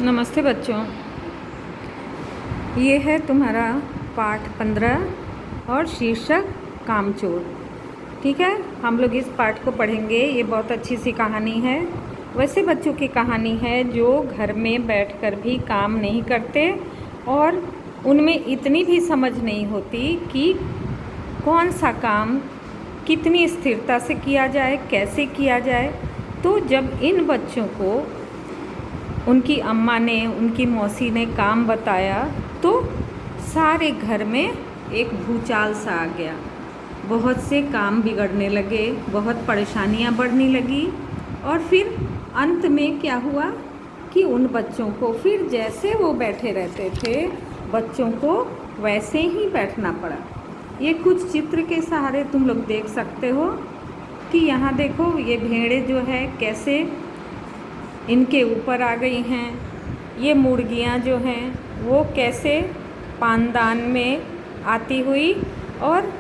नमस्ते बच्चों। ये है तुम्हारा पाठ 15 और शीर्षक कामचोर। ठीक है, हम लोग इस पाठ को पढ़ेंगे। ये बहुत अच्छी सी कहानी है। वैसे बच्चों की कहानी है जो घर में बैठकर भी काम नहीं करते और उनमें इतनी भी समझ नहीं होती कि कौन सा काम कितनी स्थिरता से किया जाए, कैसे किया जाए। तो जब इन बच्चों को उनकी अम्मा ने, उनकी मौसी ने काम बताया तो सारे घर में एक भूचाल सा आ गया। बहुत से काम बिगड़ने लगे, बहुत परेशानियां बढ़ने लगी और फिर अंत में क्या हुआ कि उन बच्चों को फिर जैसे वो बैठे रहते थे, बच्चों को वैसे ही बैठना पड़ा। ये कुछ चित्र के सहारे तुम लोग देख सकते हो कि यहाँ देखो, ये भेड़ें जो है कैसे इनके ऊपर आ गई हैं। ये मुर्गियाँ जो हैं वो कैसे पानदान में आती हुई और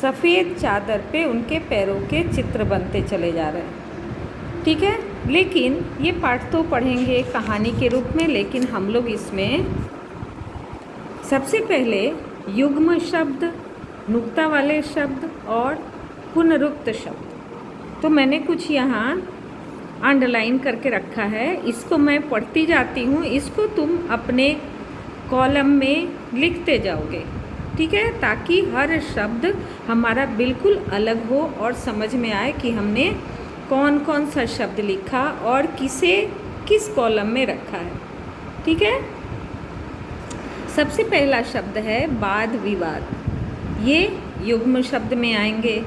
सफ़ेद चादर पे उनके पैरों के चित्र बनते चले जा रहे हैं। ठीक है, लेकिन ये पाठ तो पढ़ेंगे कहानी के रूप में, लेकिन हम लोग इसमें सबसे पहले युग्म शब्द, नुक्ता वाले शब्द और पुनरुक्त शब्द, तो मैंने कुछ यहाँ अंडरलाइन करके रखा है। इसको मैं पढ़ती जाती हूँ, इसको तुम अपने कॉलम में लिखते जाओगे। ठीक है, ताकि हर शब्द हमारा बिल्कुल अलग हो और समझ में आए कि हमने कौन कौन सा शब्द लिखा और किसे किस कॉलम में रखा है। ठीक है, सबसे पहला शब्द है वाद विवाद। ये युग्म शब्द में आएंगे।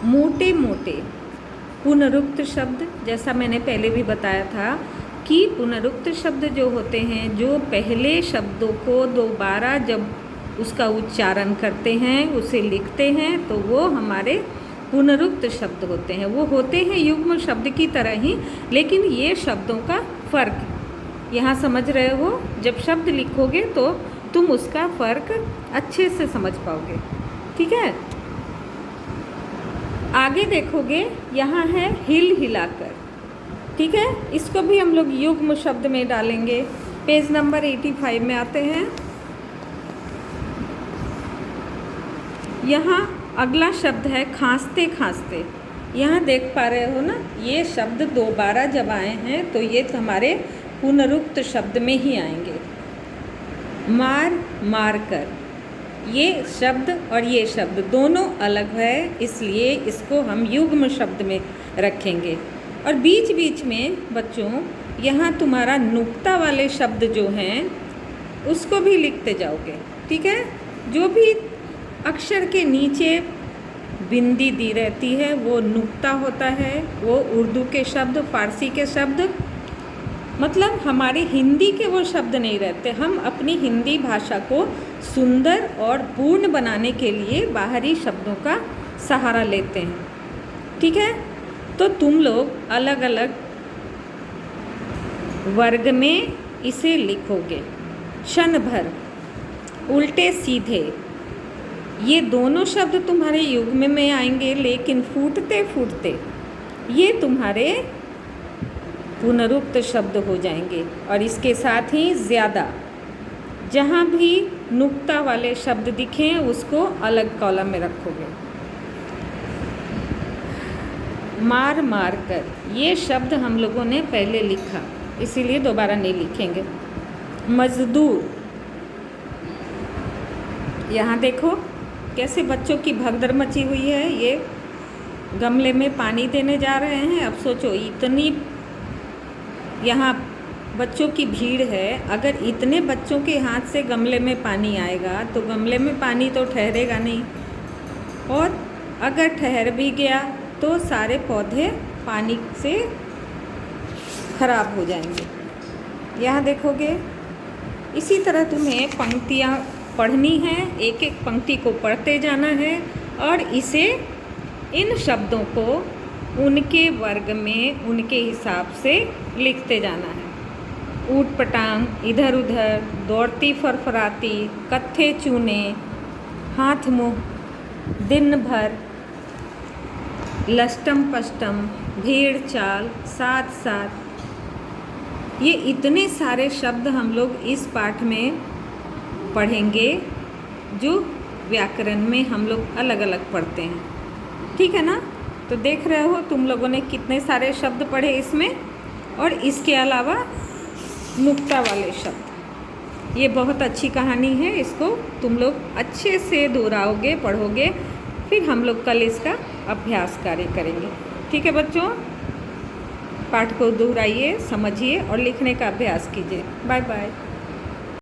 मोटे मोटे पुनरुक्त शब्द, जैसा मैंने पहले भी बताया था कि पुनरुक्त शब्द जो होते हैं, जो पहले शब्दों को दोबारा जब उसका उच्चारण करते हैं, उसे लिखते हैं, तो वो हमारे पुनरुक्त शब्द होते हैं। वो होते हैं युग्म शब्द की तरह ही, लेकिन ये शब्दों का फ़र्क यहाँ समझ रहे हो। जब शब्द लिखोगे तो तुम उसका फ़र्क अच्छे से समझ पाओगे। ठीक है, आगे देखोगे यहाँ है हिल हिलाकर। ठीक है, इसको भी हम लोग युग्म शब्द में डालेंगे। पेज नंबर 85 में आते हैं। यहाँ अगला शब्द है खांसते खांसते। यहाँ देख पा रहे हो ना, ये शब्द दोबारा जब आए हैं तो ये हमारे पुनरुक्त शब्द में ही आएंगे। मार मार कर, ये शब्द और ये शब्द दोनों अलग है, इसलिए इसको हम युग्म शब्द में रखेंगे। और बीच बीच में बच्चों यहाँ तुम्हारा नुक्ता वाले शब्द जो हैं उसको भी लिखते जाओगे। ठीक है, जो भी अक्षर के नीचे बिंदी दी रहती है वो नुक्ता होता है। वो उर्दू के शब्द, फारसी के शब्द, मतलब हमारे हिंदी के वो शब्द नहीं रहते। हम अपनी हिंदी भाषा को सुंदर और पूर्ण बनाने के लिए बाहरी शब्दों का सहारा लेते हैं। ठीक है, तो तुम लोग अलग अलग वर्ग में इसे लिखोगे। क्षण भर, उल्टे सीधे, ये दोनों शब्द तुम्हारे युग्म में आएंगे, लेकिन फूटते फूटते ये तुम्हारे पुनरुक्त शब्द हो जाएंगे। और इसके साथ ही ज़्यादा, जहाँ भी नुक्ता वाले शब्द दिखें उसको अलग कॉलम में रखोगे। मार मार कर, ये शब्द हम लोगों ने पहले लिखा, इसीलिए दोबारा नहीं लिखेंगे। मजदूर, यहाँ देखो कैसे बच्चों की भगदड़ मची हुई है। ये गमले में पानी देने जा रहे हैं। अब सोचो, इतनी यहाँ बच्चों की भीड़ है, अगर इतने बच्चों के हाथ से गमले में पानी आएगा तो गमले में पानी तो ठहरेगा नहीं, और अगर ठहर भी गया तो सारे पौधे पानी से खराब हो जाएंगे। यहाँ देखोगे, इसी तरह तुम्हें पंक्तियाँ पढ़नी हैं, एक एक पंक्ति को पढ़ते जाना है और इसे, इन शब्दों को उनके वर्ग में उनके हिसाब से लिखते जाना है। ऊट पटांग, इधर उधर, दौड़ती फरफराती, कत्थे चूने, हाथ मुँह, दिन भर, लष्टम पष्टम, भीड़ चाल, साथ साथ, ये इतने सारे शब्द हम लोग इस पाठ में पढ़ेंगे जो व्याकरण में हम लोग अलग अलग पढ़ते हैं, ठीक है ना। तो देख रहे हो तुम लोगों ने कितने सारे शब्द पढ़े इसमें, और इसके अलावा नुक्ता वाले शब्द। ये बहुत अच्छी कहानी है, इसको तुम लोग अच्छे से दोहराओगे, पढ़ोगे, फिर हम लोग कल इसका अभ्यास कार्य करेंगे, ठीक है बच्चों। पाठ को दोहराइए, समझिए और लिखने का अभ्यास कीजिए। Bye bye.